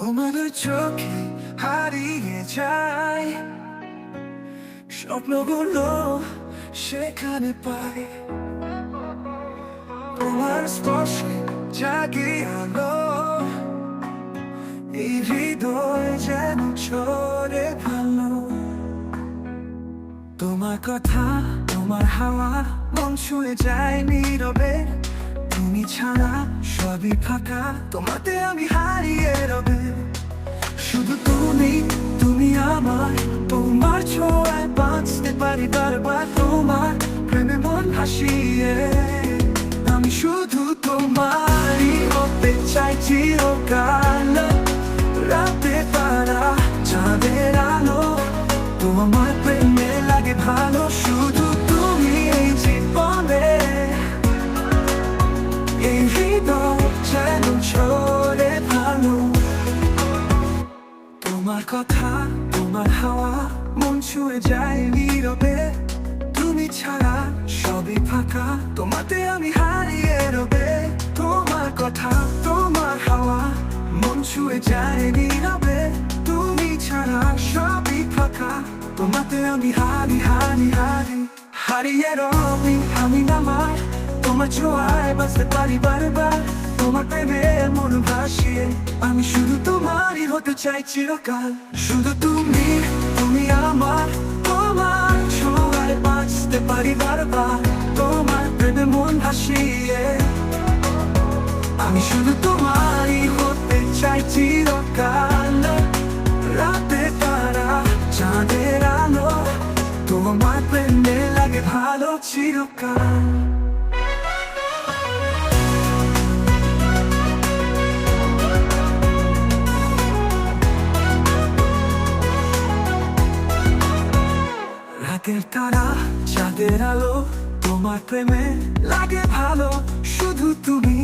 তোমার চোখে হারিয়ে যায় স্বপ্নগুলো সেখানে পাই। তোমার স্পর্শে জাগে আলো, এই হৃদয় যেন ছড়ে ভালো। তোমার কথা, তোমার হাওয়া মন ছুঁয়ে যায় নীরবে। তুমি ছাড়া সবই ফাঁকা, তোমাতে আমি হারিয়ে রবে। শুধু তুমি, তুমি আমার, তোমার ছোঁয়ায় বাঁচতে পারি বারবার। তোমার প্রেমে মন ভাসিয়ে আমি শুধু তোমারই হতে চাই চিরকাল। রাতে তারা চাঁদের আলো, তোমার প্রেমে লাগে ভালো। শুধু তুমি এই জীবনে, এই হৃদয় যেন ছড়ে ভালো। তোমার কথা, তোমার হাওয়া মন ছুঁয়ে যায় নীরবে। তুমি ছাড়া সবই ফাঁকা, তোমাতে আমি হারিয়ে রবে। তোমার কথা, তোমার হাওয়া মন ছুঁয়ে যায় নীরবে। তুমি ছাড়া সবই ফাঁকা, তোমাতে আমি হারিয়ে রবি। আমি নামার তোমার ছোঁয়ায় বাঁচতে পারি বারবার। তোমার প্রেমে মন ভাসিয়ে আমি শুধু তোমারই হতে চাই চিরকাল। শুধু তুমি, তুমি আমার, তোমার ছোঁয়ায় বাঁচতে পারি বারবার। তোমার প্রেমে মন ভাসিয়ে আমি শুধু তোমারই হতে চাই চিরকাল। রাতে তারা চাঁদের আলো, তোমার প্রেমে লাগে ভালো চিরকাল। রাতের তারা চাঁদের আলো, তোমার প্রেমে লাগে ভালো। শুধু তুমি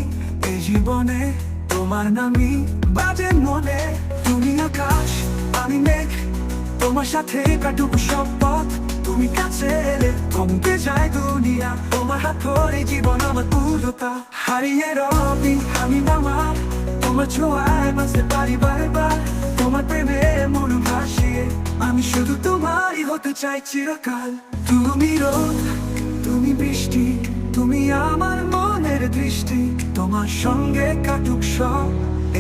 এই জীবনে, তোমার নামই বাজে মনে। তুমি আকাশ, আমি মেঘ, তোমার সাথে কাটুক সব পথ। তুমি কাছে এলে থমকে যায় দুনিয়া। তোমার হাত ধরে জীবন আমার পুরোটা। হারিয়ে রবি আমি নামার, তোমার ছোঁয়ায় বাঁচতে পারি বারবার। তোমার প্রেমে মন ভাসিয়ে আমি শুধু তোমারই হতে চাই চিরকাল। তুমি রোদ, তুমি বৃষ্টি, তুমি আমার মনের দৃষ্টি। তোমার সঙ্গে কাটুক সব,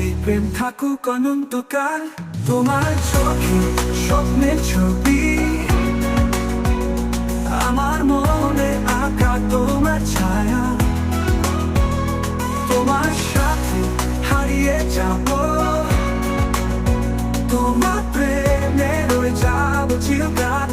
এই প্রেম থাকুক অনন্তকাল। তোমার চোখে স্বপ্নের ছবি, আমার মনে আঁকা তোমার ছায়া। তোমার সাথে হারিয়ে যাব, তোমার প্রেমে রয়ে যাব চিরকাল।